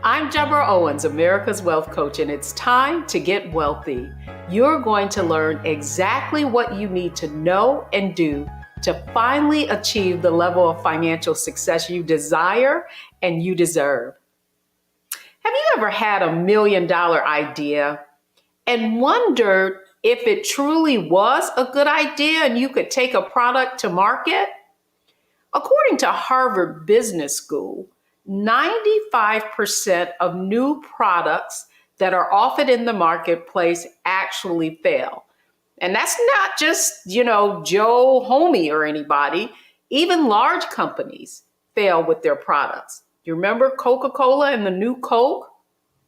I'm Deborah Owens, America's Wealth Coach, and it's time to get wealthy. You're going to learn exactly what you need to know and do to finally achieve the level of financial success you desire and you deserve. Have you ever had $1 million idea and wondered if it truly was a good idea and you could take a product to market? According to Harvard Business School, 95% of new products that are offered in the marketplace actually fail. And that's not just, Joe Homey or anybody. Even large companies fail with their products. You remember Coca-Cola and the new Coke?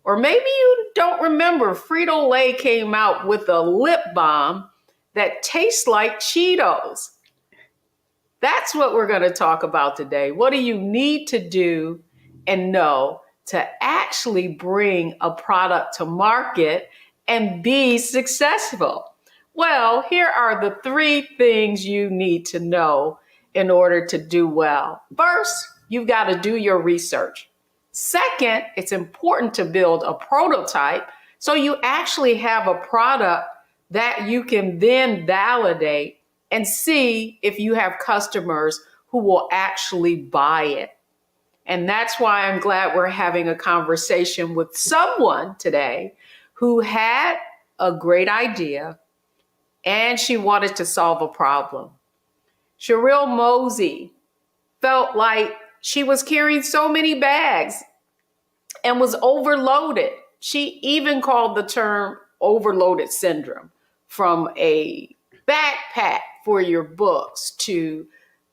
Or maybe you don't remember Frito-Lay came out with a lip balm that tastes like Cheetos. That's what we're going to talk about today. What do you need to do and know to actually bring a product to market and be successful? Well, here are the 3 things you need to know in order to do well. First, you've got to do your research. Second, it's important to build a prototype so you actually have a product that you can then validate and see if you have customers who will actually buy it. And that's why I'm glad we're having a conversation with someone today who had a great idea and she wanted to solve a problem. Sherrill Mosse felt like she was carrying so many bags and was overloaded. She even called the term overloaded syndrome, from a backpack for your books to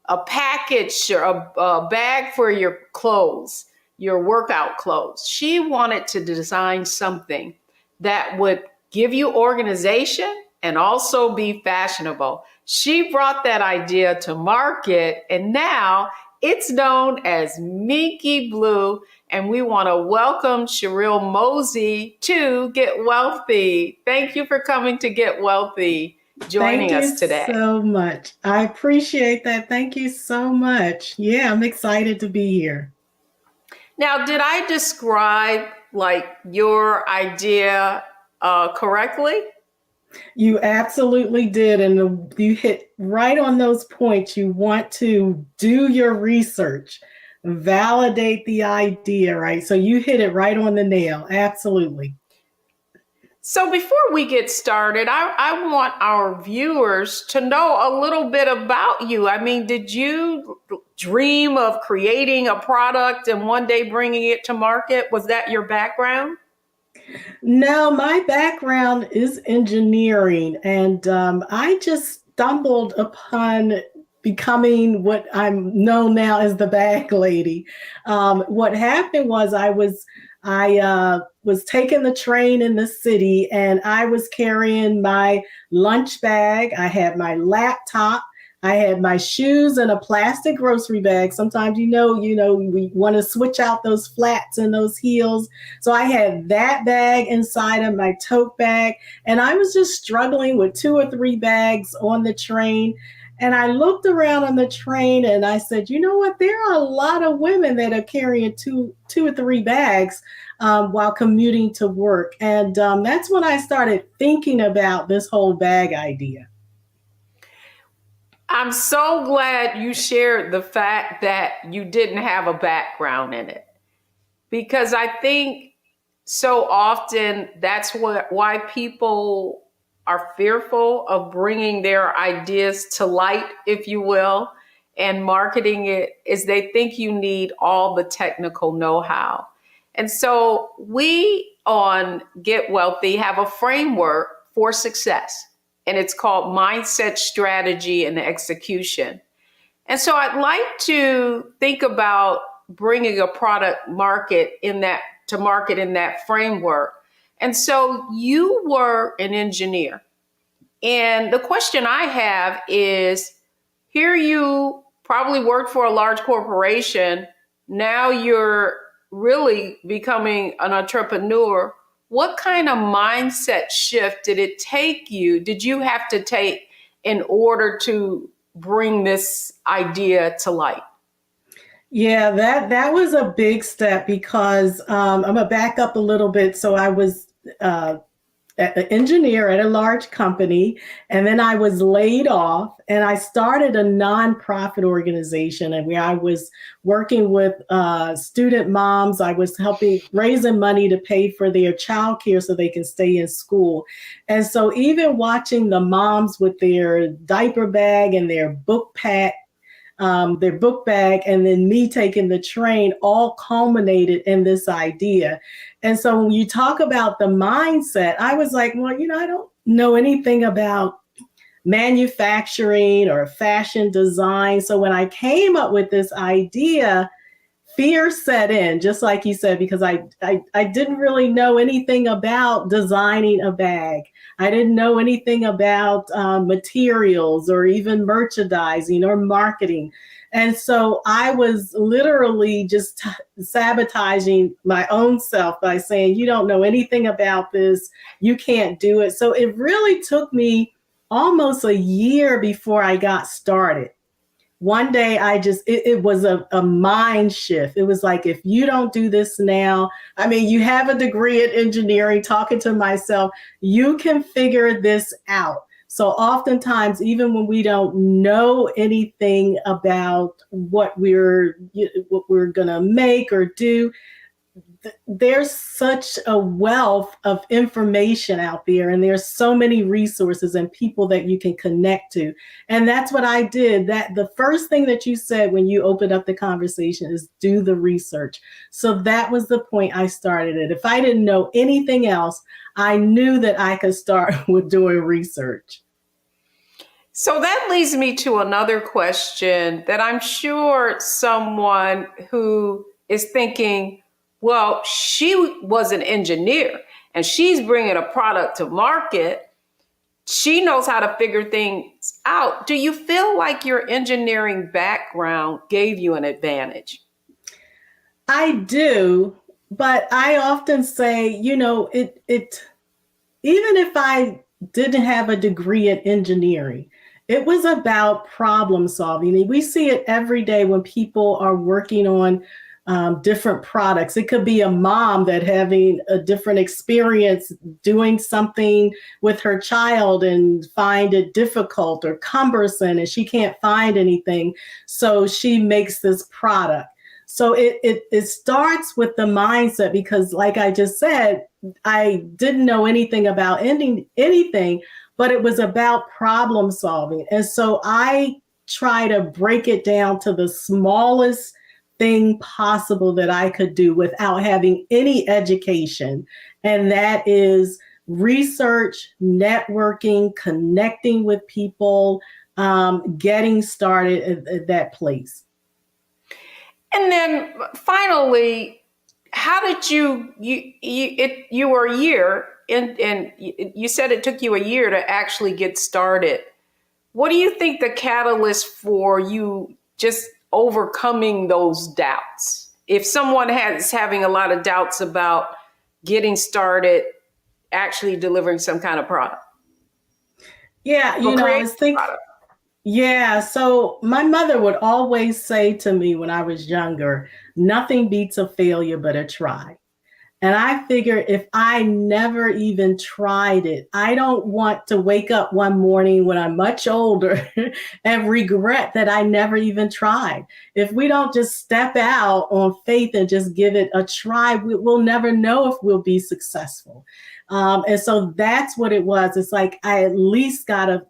a package or a bag for your clothes, your workout clothes. She wanted to design something that would give you organization and also be fashionable. She brought that idea to market, and now it's known as Minkeeblue, and we want to welcome Sherrill Mosse to Get Wealthy. Thank you for coming to Get Wealthy, joining us today. Thank you so much. I appreciate that. Thank you so much. Yeah, I'm excited to be here. Now, did I describe your idea correctly? You absolutely did. And you hit right on those points. You want to do your research, validate the idea, right? So you hit it right on the nail. Absolutely. So before we get started, I want our viewers to know a little bit about you. I mean, did you dream of creating a product and one day bringing it to market? Was that your background? No, my background is engineering, and I just stumbled upon becoming what I'm known now as the bag lady. What happened was I was taking the train in the city, and I was carrying my lunch bag. I had my laptop. I had my shoes in a plastic grocery bag. Sometimes, we want to switch out those flats and those heels. So I had that bag inside of my tote bag, and I was just struggling with 2 or 3 bags on the train. And I looked around on the train and I said, you know what? There are a lot of women that are carrying two or 3 bags while commuting to work. And that's when I started thinking about this whole bag idea. I'm so glad you shared the fact that you didn't have a background in it, because I think so often that's why people are fearful of bringing their ideas to light, if you will, and marketing it, is they think you need all the technical know-how. And so we on Get Wealthy have a framework for success, and it's called Mindset, Strategy, and Execution. And so I'd like to think about bringing a product to market in that framework. And so you were an engineer. And the question I have is, here you probably worked for a large corporation. Now you're really becoming an entrepreneur. What kind of mindset shift did you have to take in order to bring this idea to light? Yeah, that was a big step because I'm gonna back up a little bit. So I was uh, an engineer at a large company, and then I was laid off, and I started a nonprofit organization, and where I was working with student moms. I was helping raising money to pay for their childcare so they can stay in school. And so even watching the moms with their diaper bag and their book bag, and then me taking the train all culminated in this idea. And so when you talk about the mindset, I was like, well, I don't know anything about manufacturing or fashion design. So when I came up with this idea, fear set in, just like you said, because I didn't really know anything about designing a bag. I didn't know anything about materials or even merchandising or marketing. And so I was literally just sabotaging my own self by saying, you don't know anything about this, you can't do it. So it really took me almost a year before I got started. One day it was a mind shift. It was like, if you don't do this now, I mean, you have a degree in engineering, talking to myself, you can figure this out. So oftentimes, even when we don't know anything about what we're gonna make or do, there's such a wealth of information out there, and there's so many resources and people that you can connect to. And that's what I did. That the first thing that you said when you opened up the conversation is do the research. So that was the point I started it. If I didn't know anything else, I knew that I could start with doing research. So that leads me to another question that I'm sure someone who is thinking, well, she was an engineer and she's bringing a product to market. She knows how to figure things out. Do you feel like your engineering background gave you an advantage? I do, but I often say, it even if I didn't have a degree in engineering, it was about problem solving. We see it every day when people are working on different products. It could be a mom that having a different experience doing something with her child and find it difficult or cumbersome, and she can't find anything. So she makes this product. So it starts with the mindset, because like I just said, I didn't know anything about anything, but it was about problem solving. And so I try to break it down to the smallest thing possible that I could do without having any education. And that is research, networking, connecting with people, getting started at that place. And then finally, how did you were a year and you said it took you a year to actually get started. What do you think the catalyst for you just overcoming those doubts? If someone is having a lot of doubts about getting started, actually delivering some kind of product Yeah, or I creating was a thinking, product. yeah, so my mother would always say to me when I was younger, nothing beats a failure but a try. And I figure if I never even tried it, I don't want to wake up one morning when I'm much older and regret that I never even tried. If we don't just step out on faith and just give it a try, we'll never know if we'll be successful. And so that's what it was. It's like, I at least got to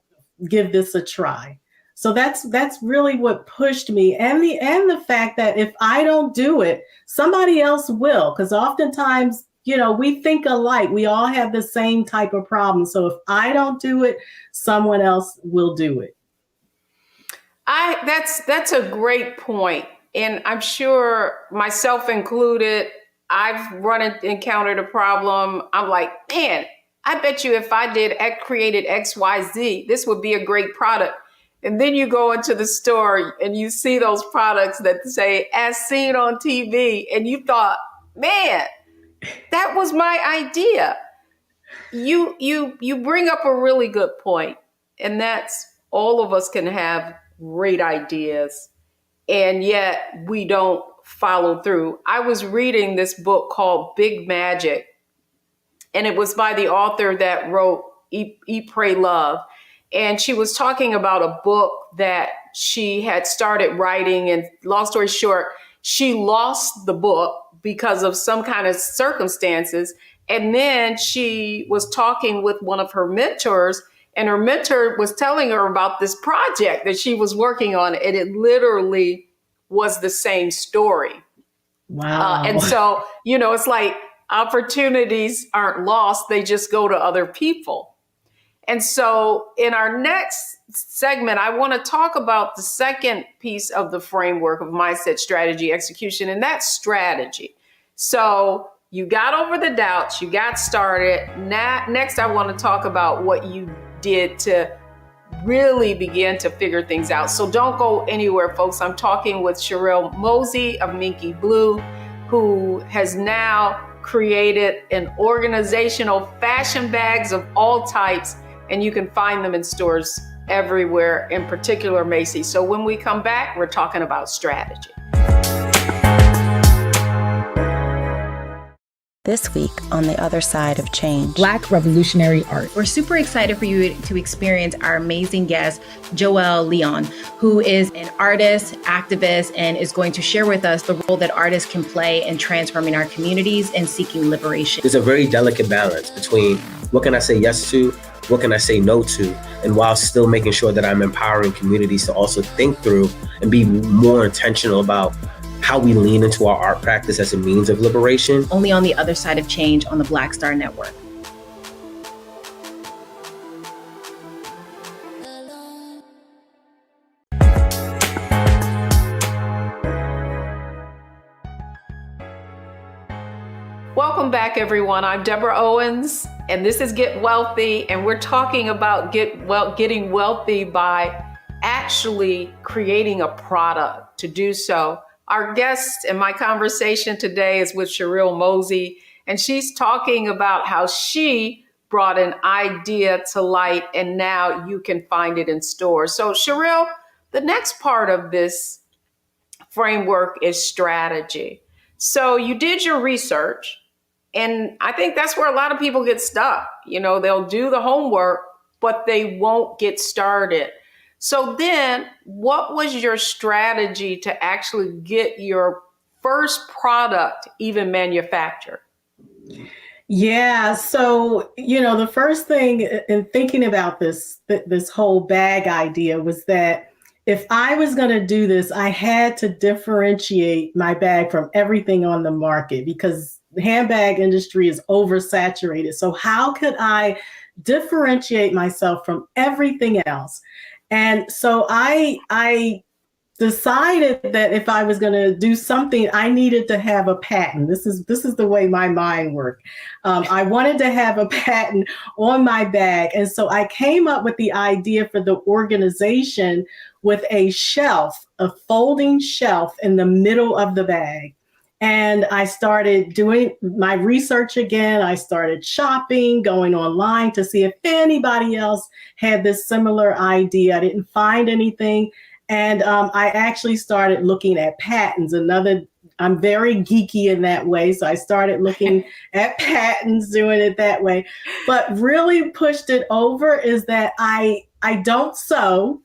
give this a try. So that's really what pushed me, and the fact that if I don't do it, somebody else will. Because oftentimes, we think alike. We all have the same type of problem. So if I don't do it, someone else will do it. That's a great point. And I'm sure myself included, I've encountered a problem. I'm like, man, I bet you if I created XYZ, this would be a great product. And then you go into the store and you see those products that say as seen on TV, and you thought, man, that was my idea. You bring up a really good point, and that's all of us can have great ideas. and yet we don't follow through. I was reading this book called Big Magic, and it was by the author that wrote Eat, Pray, Love. And she was talking about a book that she had started writing, and long story short, she lost the book because of some kind of circumstances. And then she was talking with one of her mentors, and her mentor was telling her about this project that she was working on, and it literally was the same story. Wow. And so, it's like opportunities aren't lost, they just go to other people. And so in our next segment, I want to talk about the second piece of the framework of mindset, strategy, execution, and that's strategy. So you got over the doubts, you got started. Next, I want to talk about what you did to really begin to figure things out. So don't go anywhere, folks. I'm talking with Sherrill Mosse of Minkeeblue, who has now created an organizational fashion bags of all types, and you can find them in stores everywhere, in particular Macy's. So when we come back, we're talking about strategy. This week on The Other Side of Change. Black revolutionary art. We're super excited for you to experience our amazing guest, Joelle Leon, who is an artist, activist, and is going to share with us the role that artists can play in transforming our communities and seeking liberation. There's a very delicate balance between what can I say yes to, what can I say no to, and while still making sure that I'm empowering communities to also think through and be more intentional about how we lean into our art practice as a means of liberation. Only on The Other Side of Change on the Black Star Network. Welcome back, everyone. I'm Deborah Owens, and this is Get Wealthy, and we're talking about getting wealthy by actually creating a product to do so. Our guest in my conversation today is with Sherrill Mosse, and she's talking about how she brought an idea to light, and now you can find it in stores. So Sherrill, the next part of this framework is strategy. So you did your research, and I think that's where a lot of people get stuck. They'll do the homework, but they won't get started. So then what was your strategy to actually get your first product even manufactured? Yeah. So, the first thing in thinking about this whole bag idea was that if I was going to do this, I had to differentiate my bag from everything on the market because the handbag industry is oversaturated. So how could I differentiate myself from everything else? And so I decided that if I was going to do something, I needed to have a patent. This is the way my mind worked. I wanted to have a patent on my bag. And so I came up with the idea for the organization with a folding shelf in the middle of the bag. And I started doing my research again. I started shopping, going online to see if anybody else had this similar idea. I didn't find anything. And I actually started looking at patents. I'm very geeky in that way. So I started looking at patents, doing it that way. But really pushed it over is that I don't sew.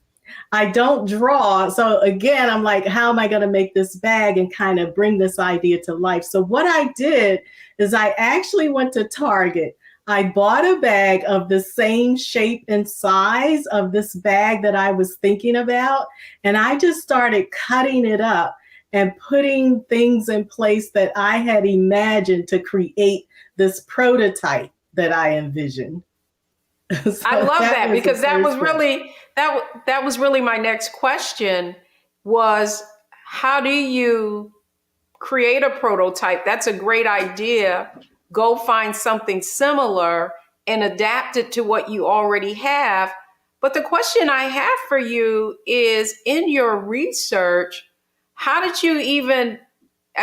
I don't draw. So again, I'm like, how am I going to make this bag and kind of bring this idea to life? So what I did is I actually went to Target. I bought a bag of the same shape and size of this bag that I was thinking about. And I just started cutting it up and putting things in place that I had imagined to create this prototype that I envisioned. So I love that because that was really my next question was, how do you create a prototype? That's a great idea. Go find something similar and adapt it to what you already have. But the question I have for you is, in your research, how did you even,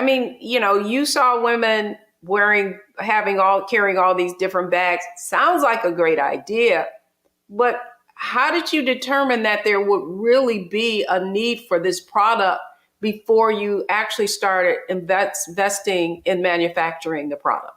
you saw women carrying all these different bags. Sounds like a great idea, but how did you determine that there would really be a need for this product before you actually started investing in manufacturing the product?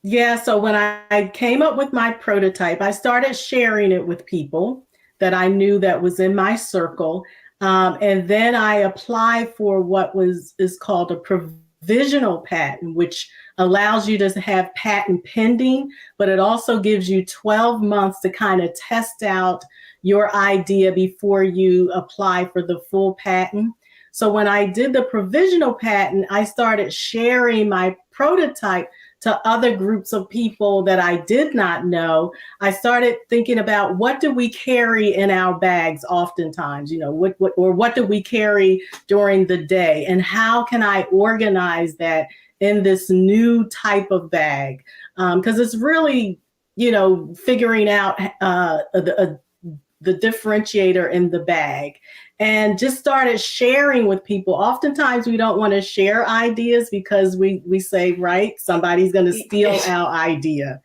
Yeah, so when I came up with my prototype, I started sharing it with people that I knew that was in my circle. And then I applied for what is called a provisional patent, which allows you to have patent pending, but it also gives you 12 months to kind of test out your idea before you apply for the full patent. So when I did the provisional patent, I started sharing my prototype to other groups of people that I did not know. I started thinking about, what do we carry in our bags oftentimes, what do we carry during the day, and how can I organize that in this new type of bag? Because it's really, figuring out the differentiator in the bag, and just started sharing with people. Oftentimes we don't want to share ideas because we say, right, somebody's going to steal our idea.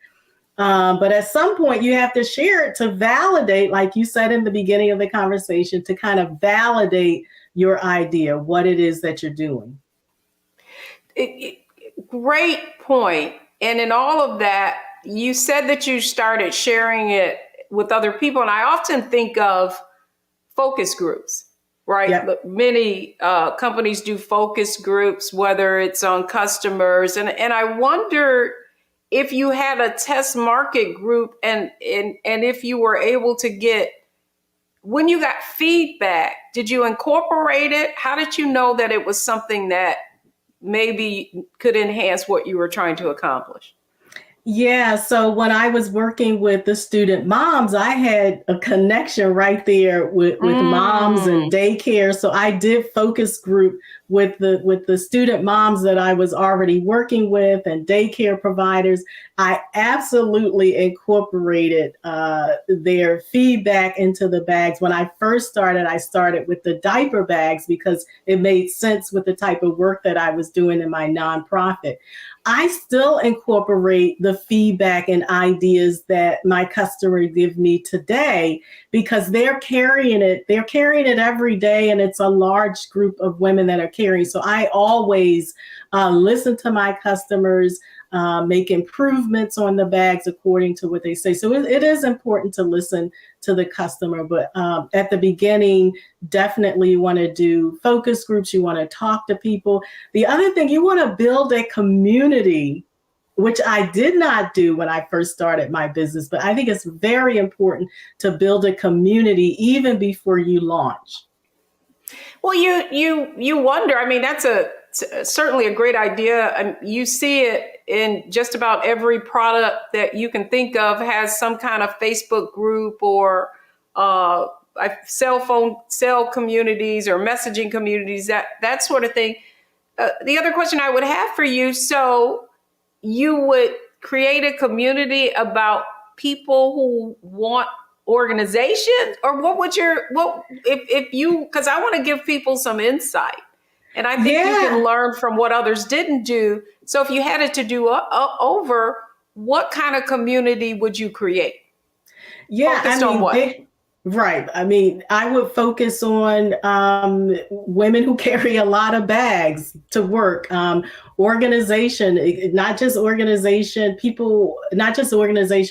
But at some point you have to share it to validate, like you said in the beginning of the conversation, to kind of validate your idea, what it is that you're doing. Great point. And in all of that, you said that you started sharing it with other people. And I often think of focus groups, right? Yep. Many companies do focus groups, whether it's on customers. And I wonder if you had a test market group and if you were able to get, when you got feedback, did you incorporate it? How did you know that it was something that maybe could enhance what you were trying to accomplish? Yeah, so when I was working with the student moms, I had a connection right there with moms and daycare. So I did focus group with the student moms that I was already working with and daycare providers. I absolutely incorporated their feedback into the bags. When I first started, I started with the diaper bags because it made sense with the type of work that I was doing in my nonprofit. I still incorporate the feedback and ideas that my customers give me today because they're carrying it every day, and it's a large group of women that are carrying. So I always listen to my customers, make improvements on the bags according to what they say. So it is important to listen to the customer, but at the beginning, definitely you want to do focus groups. You want to talk to people. The other thing, you want to build a community, which I did not do when I first started my business, but I think it's very important to build a community even before you launch. Well, you wonder, I mean, that's certainly a great idea. You see it in just about every product that you can think of has some kind of Facebook group or cell communities or messaging communities, that sort of thing. The other question I would have for you, so you would create a community about people who want organization, or because I want to give people some insight. And I think you can learn from what others didn't do. So if you had it to do over, what kind of community would you create? Yeah, Focused on what? Right. I mean, I would focus on women who carry a lot of bags to work, organization, not just organization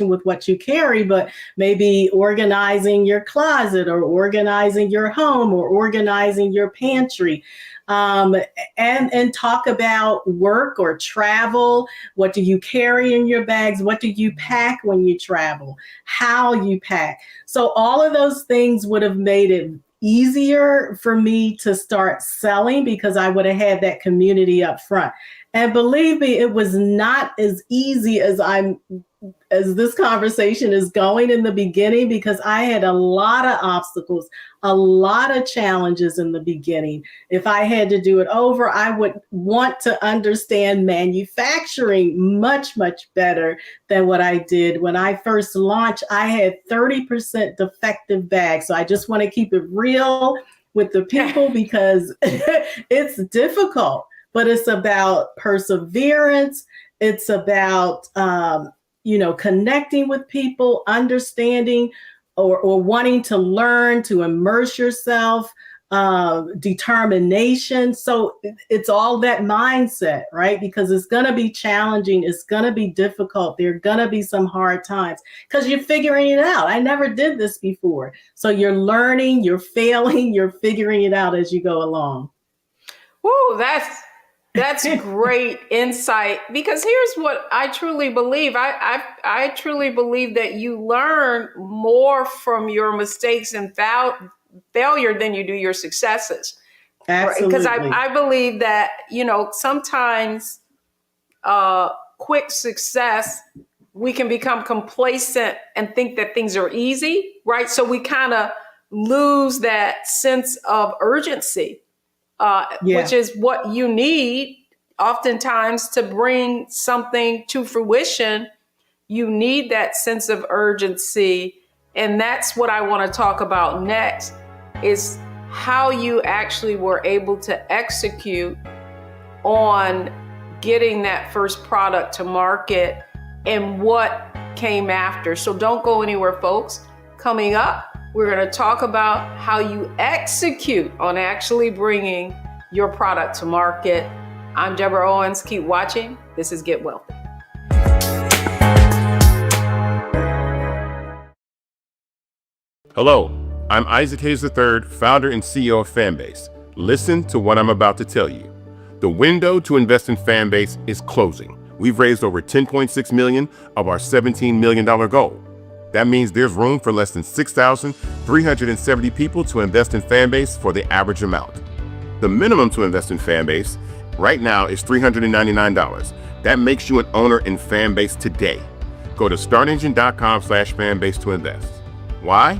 with what you carry, but maybe organizing your closet or organizing your home or organizing your pantry. And talk about work or travel. What do you carry in your bags? What do you pack when you travel? How you pack? So all of those things would have made it easier for me to start selling because I would have had that community up front. And believe me, it was not as easy as this conversation is going in the beginning, because I had a lot of obstacles, a lot of challenges in the beginning. If I had to do it over, I would want to understand manufacturing much, much better than what I did. When I first launched, I had 30% defective bags. So I just want to keep it real with the people because it's difficult, but it's about perseverance. It's about, connecting with people, understanding or wanting to learn, to immerse yourself, determination. So it's all that mindset, right? Because it's going to be challenging. It's going to be difficult. There are going to be some hard times because you're figuring it out. I never did this before. So you're learning, you're failing, you're figuring it out as you go along. Whoa, that's great insight, because here's what I truly believe. I truly believe that you learn more from your mistakes and failure than you do your successes. Absolutely. Because I believe that, sometimes quick success, we can become complacent and think that things are easy, right? So we kind of lose that sense of urgency. Which is what you need oftentimes to bring something to fruition. You need that sense of urgency. And that's what I want to talk about next, is how you actually were able to execute on getting that first product to market and what came after. So don't go anywhere, folks. Coming up, we're going to talk about how you execute on actually bringing your product to market. I'm Deborah Owens. Keep watching. This is Get Wealthy. Hello, I'm Isaac Hayes III, founder and CEO of Fanbase. Listen to what I'm about to tell you. The window to invest in Fanbase is closing. We've raised over $10.6 million of our $17 million goal. That means there's room for less than 6,370 people to invest in Fanbase for the average amount. The minimum to invest in Fanbase right now is $399. That makes you an owner in Fanbase today. Go to startengine.com/fanbase to invest. Why?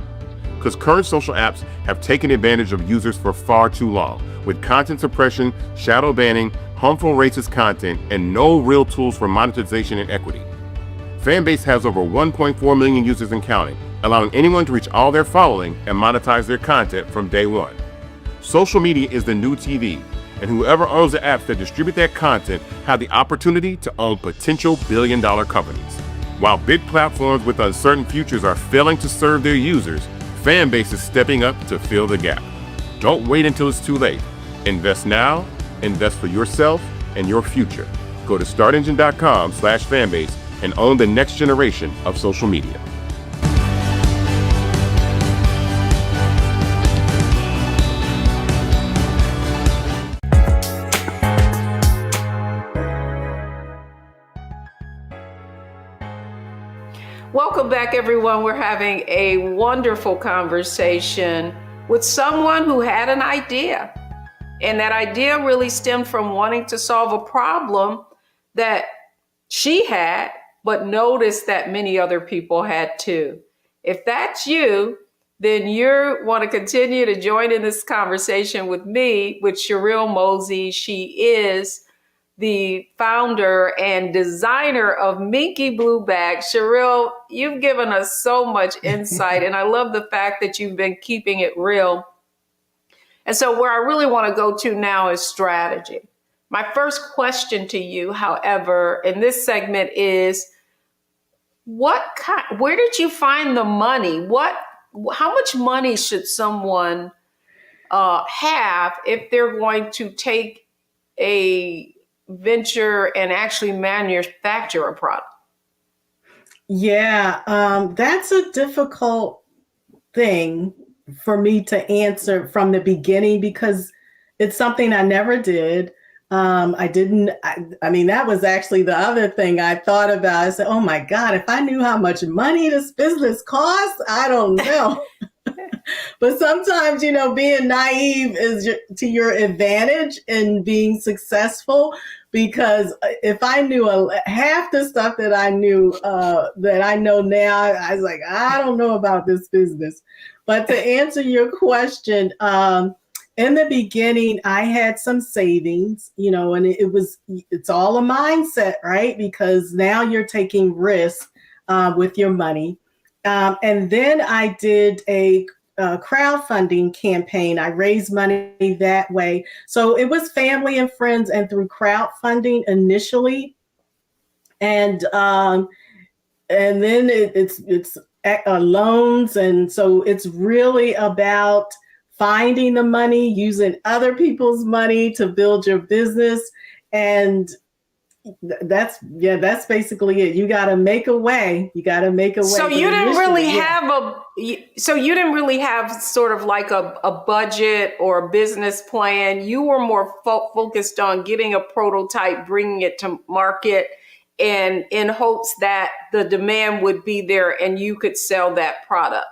Because current social apps have taken advantage of users for far too long, with content suppression, shadow banning, harmful racist content, and no real tools for monetization and equity. Fanbase has over 1.4 million users and counting, allowing anyone to reach all their following and monetize their content from day one. Social media is the new TV, and whoever owns the apps that distribute that content have the opportunity to own potential billion-dollar companies. While big platforms with uncertain futures are failing to serve their users, Fanbase is stepping up to fill the gap. Don't wait until it's too late. Invest now, invest for yourself and your future. Go to startengine.com/fanbase and own the next generation of social media. Welcome back, everyone. We're having a wonderful conversation with someone who had an idea. And that idea really stemmed from wanting to solve a problem that she had, but noticed that many other people had too. If that's you, then you want to continue to join in this conversation with me, with Sherrill Mosse. She is the founder and designer of Minkeeblue bags. Sherrill, you've given us so much insight, and I love the fact that you've been keeping it real. And so where I really want to go to now is strategy. My first question to you, however, in this segment is, where did you find the money? How much money should someone have if they're going to take a venture and actually manufacture a product? Yeah, that's a difficult thing for me to answer from the beginning because it's something I never did. I mean, that was actually the other thing I thought about. I said, oh my God, if I knew how much money this business costs, I don't know. But sometimes, being naive is to your advantage in being successful, because if I knew half the stuff that I knew, that I know now, I was like, I don't know about this business. But to answer your question, in the beginning, I had some savings, and it's all a mindset, right? Because now you're taking risks with your money. And then I did a crowdfunding campaign. I raised money that way. So it was family and friends and through crowdfunding initially. And then it's loans. And so it's really about finding the money, using other people's money to build your business. And that's basically it. You got to make a way. So you didn't really have sort of like a budget or a business plan. You were more focused on getting a prototype, bringing it to market, and in hopes that the demand would be there and you could sell that product.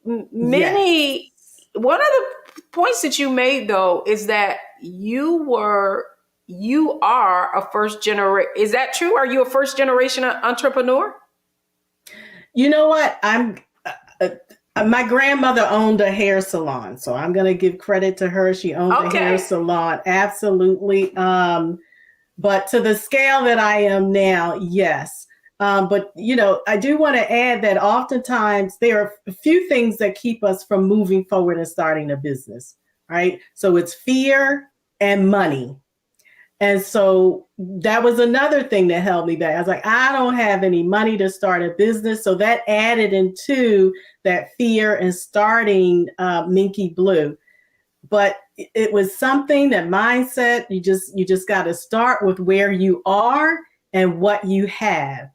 Yes. One of the points that you made though is that you are a first generation. Is that true? Are you a first generation entrepreneur? You know what? My grandmother owned a hair salon, so I'm going to give credit to her. She owned a hair salon. Absolutely. But to the scale that I am now, yes. But, I do want to add that oftentimes there are a few things that keep us from moving forward and starting a business, right? So it's fear and money. And so that was another thing that held me back. I was like, I don't have any money to start a business. So that added into that fear and starting Minkeeblue. But it was something, that mindset, you just got to start with where you are and what you have.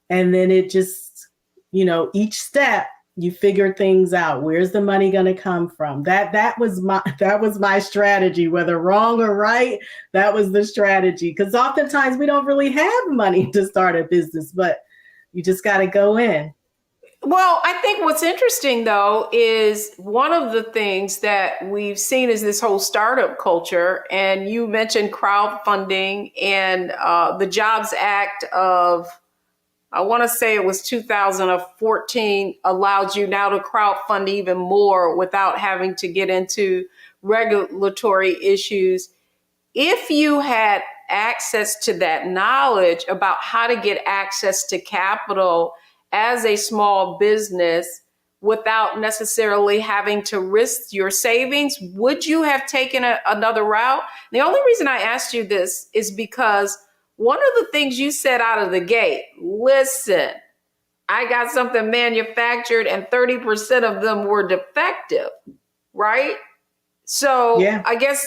And then it just, each step you figure things out. Where's the money going to come from? That was my strategy, whether wrong or right. That was the strategy. Because oftentimes we don't really have money to start a business, but you just got to go in. Well, I think what's interesting, though, is one of the things that we've seen is this whole startup culture. And you mentioned crowdfunding and the Jobs Act of, I want to say it was 2014, allowed you now to crowdfund even more without having to get into regulatory issues. If you had access to that knowledge about how to get access to capital as a small business without necessarily having to risk your savings, would you have taken another route? The only reason I asked you this is because one of the things you said out of the gate, listen, I got something manufactured and 30% of them were defective, right? So yeah. I guess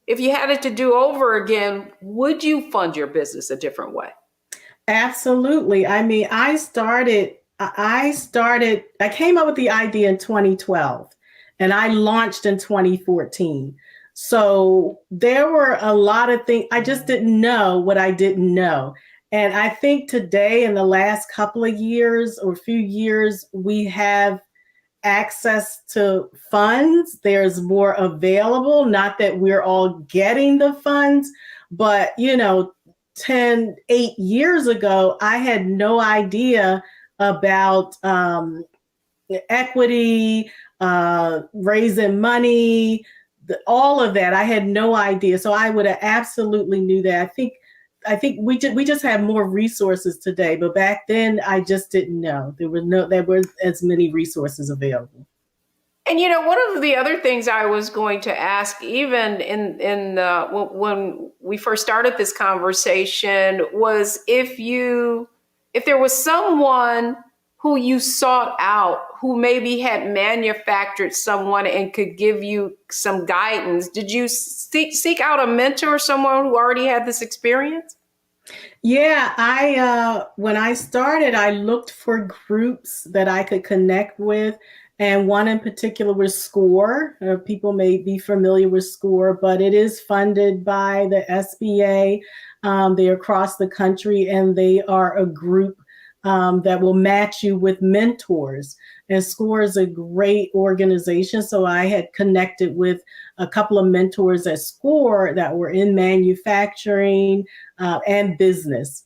if you had it to do over again, would you fund your business a different way? Absolutely. I mean, I came up with the idea in 2012 and I launched in 2014. So there were a lot of things. I just didn't know what I didn't know. And I think today, in the last couple of years or few years, we have access to funds. There's more available, not that we're all getting the funds, but 8 years ago, I had no idea about equity, raising money, all of that. I had no idea. So I would have absolutely knew that. I think we just have more resources today, but back then I just didn't know. There were as many resources available. And one of the other things I was going to ask, even when we first started this conversation, was if there was someone who you sought out who maybe had manufactured someone and could give you some guidance, did you seek out a mentor, someone who already had this experience? Yeah, when I started, I looked for groups that I could connect with. And one in particular was SCORE. People may be familiar with SCORE, but it is funded by the SBA. They're across the country, and they are a group that will match you with mentors. And SCORE is a great organization. So I had connected with a couple of mentors at SCORE that were in manufacturing and business.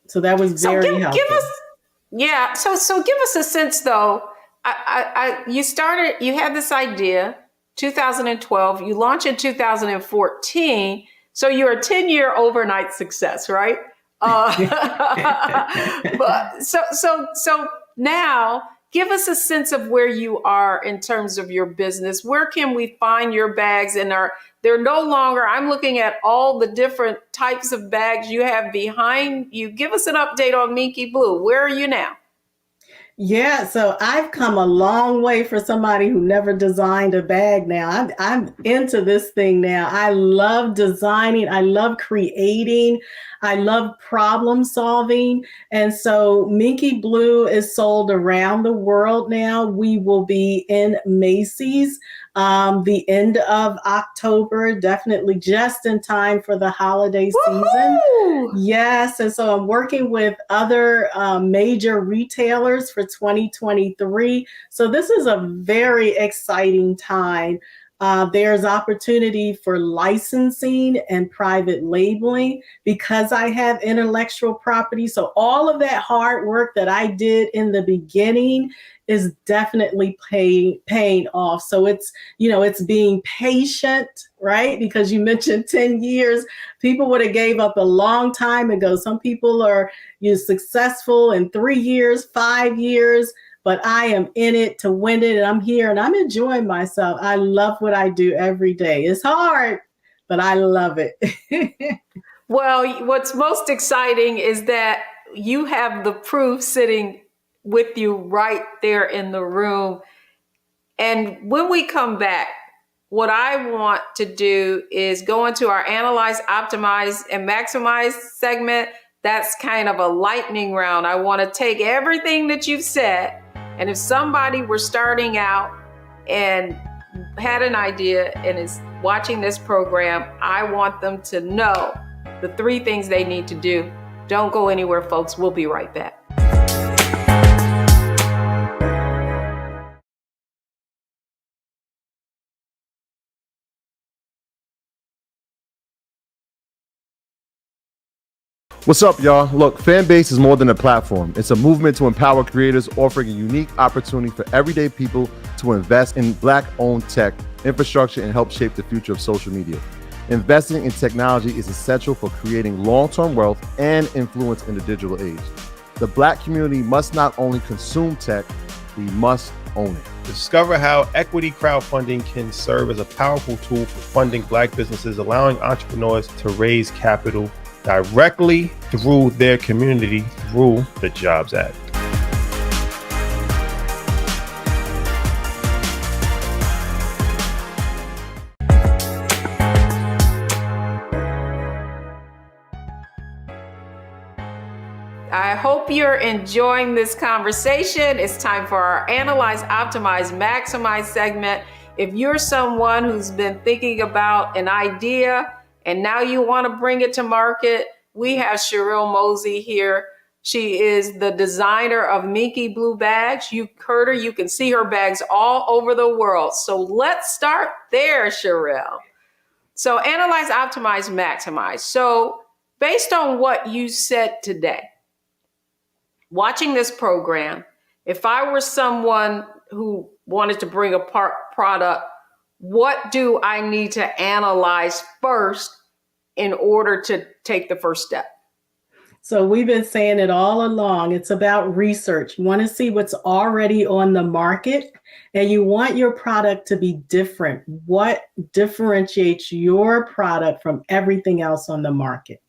So that was very helpful. So give us a sense, though. You had this idea, 2012, you launched in 2014. So you're a 10-year overnight success, right? But so now give us a sense of where you are in terms of your business. Where can we find your bags? And they're no longer, I'm looking at all the different types of bags you have behind you. Give us an update on Minkeeblue. Where are you now? Yeah, so I've come a long way for somebody who never designed a bag now. I'm into this thing now. I love designing, I love creating, I love problem solving. And so Minkeeblue is sold around the world now. We will be in Macy's the end of October, definitely just in time for the holiday season. Woohoo! Yes, and so I'm working with other major retailers for 2023. So this is a very exciting time. There's opportunity for licensing and private labeling because I have intellectual property. So all of that hard work that I did in the beginning is definitely paying off. So it's being patient, right? Because you mentioned 10 years. People would have gave up a long time ago. Some people are successful in 3 years, 5 years, but I am in it to win it, and I'm here and I'm enjoying myself. I love what I do every day. It's hard, but I love it. Well, what's most exciting is that you have the proof sitting with you right there in the room. And when we come back, what I want to do is go into our analyze, optimize, and maximize segment. That's kind of a lightning round. I want to take everything that you've said, and if somebody were starting out and had an idea and is watching this program, I want them to know the 3 things they need to do. Don't go anywhere, folks. We'll be right back. What's up, y'all? Look, Fanbase is more than a platform. It's a movement to empower creators, offering a unique opportunity for everyday people to invest in Black-owned tech, infrastructure, and help shape the future of social media. Investing in technology is essential for creating long-term wealth and influence in the digital age. The Black community must not only consume tech, we must own it. Discover how equity crowdfunding can serve as a powerful tool for funding Black businesses, allowing entrepreneurs to raise capital directly through their community through the Jobs Act. I hope you're enjoying this conversation. It's time for our Analyze, Optimize, Maximize segment. If you're someone who's been thinking about an idea and now you want to bring it to market, we have Sherrill Mosse here. She is the designer of Minkeeblue bags. You heard her. You can see her bags all over the world. So let's start there, Sherrill. So analyze, optimize, maximize. So based on what you said today, watching this program, if I were someone who wanted to bring a product, what do I need to analyze first in order to take the first step? So we've been saying it all along. It's about research. You want to see what's already on the market, and you want your product to be different. What differentiates your product from everything else on the market?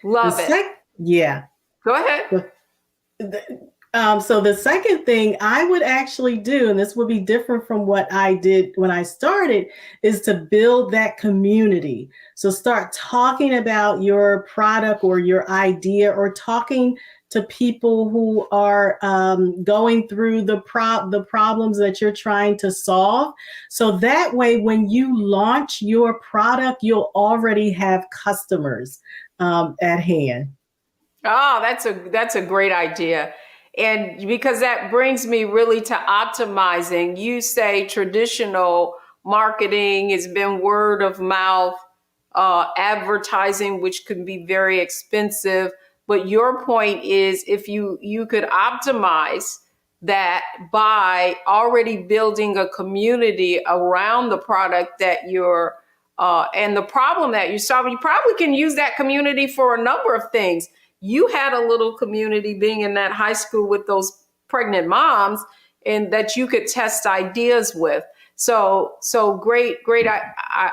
Love it. Yeah. Go ahead. So the second thing I would actually do, and this would be different from what I did when I started, is to build that community. So start talking about your product or your idea, or talking to people who are going through the problems that you're trying to solve. So that way, when you launch your product, you'll already have customers at hand. Oh, that's a great idea. And because that brings me really to optimizing. You say traditional marketing has been word of mouth, advertising, which can be very expensive. But your point is, if you could optimize that by already building a community around the product that you're and the problem that you solve, you probably can use that community for a number of things. You had a little community being in that high school with those pregnant moms, and that you could test ideas with. So great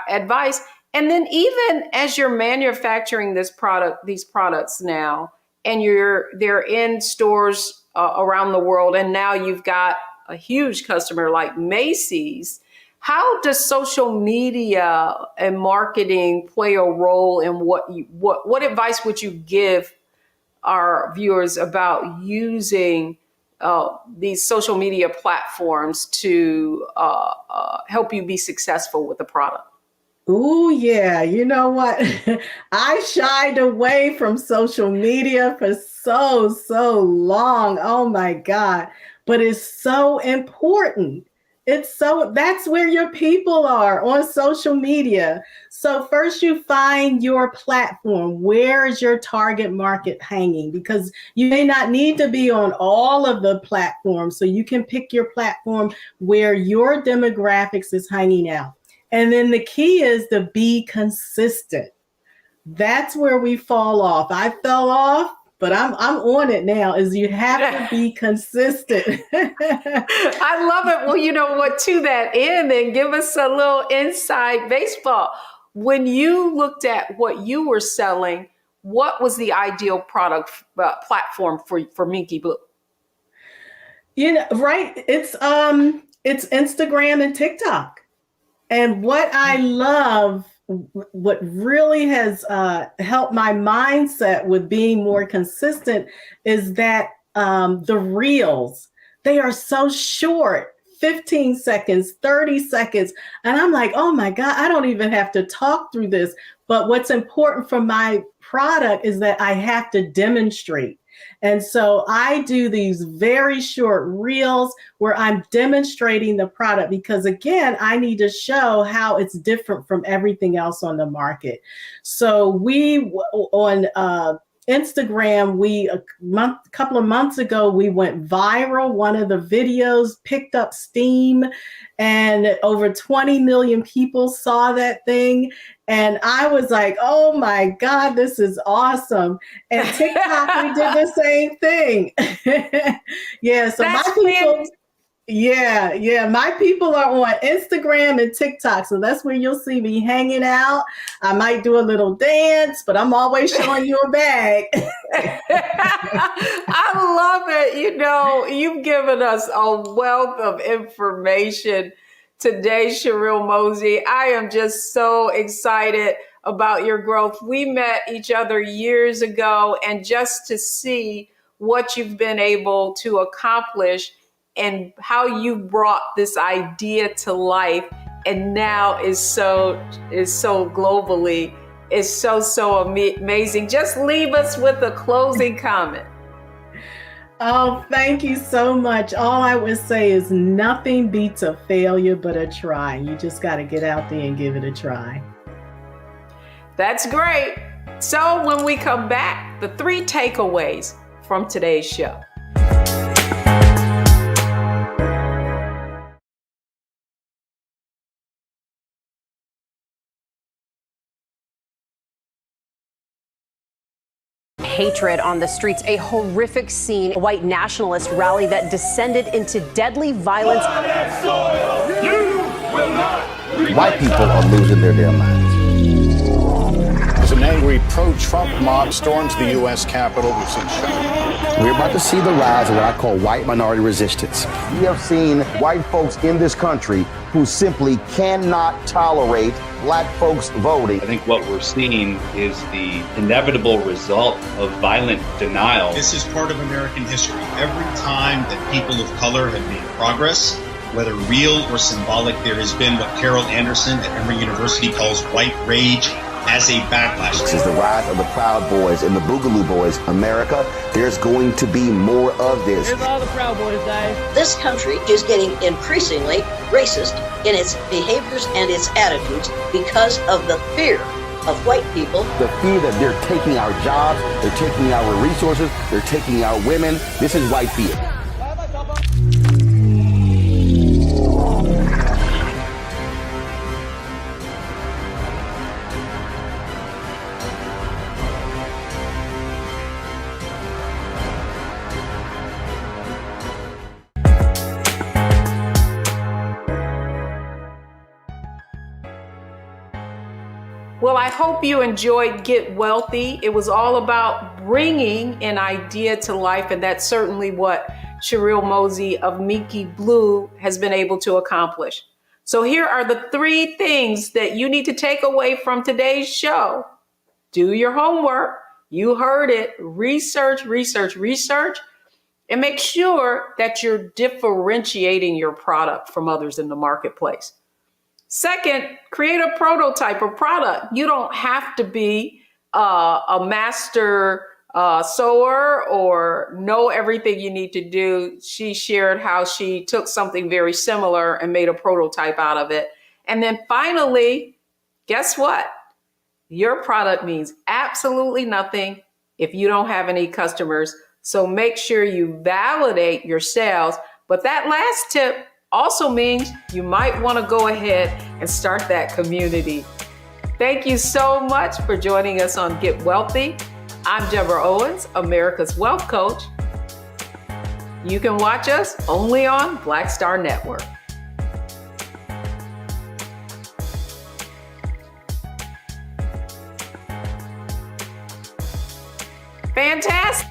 advice. And then even as you're manufacturing these products now, and they're in stores around the world, and now you've got a huge customer like Macy's. How does social media and marketing play a role in what advice would you give our viewers about using these social media platforms to help you be successful with the product? Oh, yeah. You know what? I shied away from social media for so long. Oh my God. But it's so important. That's where your people are, on social media. So first you find your platform. Where is your target market hanging? Because you may not need to be on all of the platforms. So you can pick your platform where your demographics is hanging out. And then the key is to be consistent. That's where we fall off. I fell off, but I'm on it now, is you have to be consistent. I love it. Well, you know what, to that end, and give us a little inside baseball. When you looked at what you were selling, what was the ideal product platform for Minkeeblue? You know, right? It's Instagram and TikTok. And what I love, what really has helped my mindset with being more consistent, is that the reels, they are so short, 15 seconds, 30 seconds. And I'm like, oh my God, I don't even have to talk through this. But what's important for my product is that I have to demonstrate. And so I do these very short reels where I'm demonstrating the product, because again, I need to show how it's different from everything else on the market. So on Instagram, a couple of months ago, we went viral. One of the videos picked up steam, and over 20 million people saw that thing. And I was like, oh my God, this is awesome. And TikTok, we did the same thing. Yeah, so That's my people, my people are on Instagram and TikTok. So that's where you'll see me hanging out. I might do a little dance, but I'm always showing you a bag. I love it. You know, you've given us a wealth of information today, Sherrill Mosse. I am just so excited about your growth. We met each other years ago, and just to see what you've been able to accomplish and how you brought this idea to life, and now is so globally, is so amazing. Just leave us with a closing comment. Oh, thank you so much. All I would say is nothing beats a failure but a try. You just got to get out there and give it a try. That's great. So when we come back, the 3 takeaways from today's show. Hatred on the streets, a horrific scene, a white nationalist rally that descended into deadly violence. White people are losing their damn minds. As an angry pro-Trump mob storms the U.S. Capitol, we've seen shooting. We're about to see the rise of what I call white minority resistance. We have seen white folks in this country who simply cannot tolerate black folks voting. I think what we're seeing is the inevitable result of violent denial. This is part of American history. Every time that people of color have made progress, whether real or symbolic, there has been what Carol Anderson at Emory University calls white rage as a backlash. This is the rise of the Proud Boys and the Boogaloo Boys. America, there's going to be more of this. Here's all the Proud Boys, guys. This country is getting increasingly racist in its behaviors and its attitudes because of the fear of white people. The fear that they're taking our jobs, they're taking our resources, they're taking our women. This is white fear. Well, I hope you enjoyed Get Wealthy. It was all about bringing an idea to life, and that's certainly what Sherrill Mosse of Minkeeblue has been able to accomplish. So here are the 3 things that you need to take away from today's show. Do your homework. You heard it. Research, research, research, and make sure that you're differentiating your product from others in the marketplace. Second, create a prototype or product. You don't have to be a master sewer or know everything you need to do. She shared how she took something very similar and made a prototype out of it. And then finally, guess what? Your product means absolutely nothing if you don't have any customers. So make sure you validate your sales. But that last tip also means you might want to go ahead and start that community. Thank you so much for joining us on Get Wealthy. I'm Deborah Owens, America's Wealth Coach. You can watch us only on Black Star Network. Fantastic.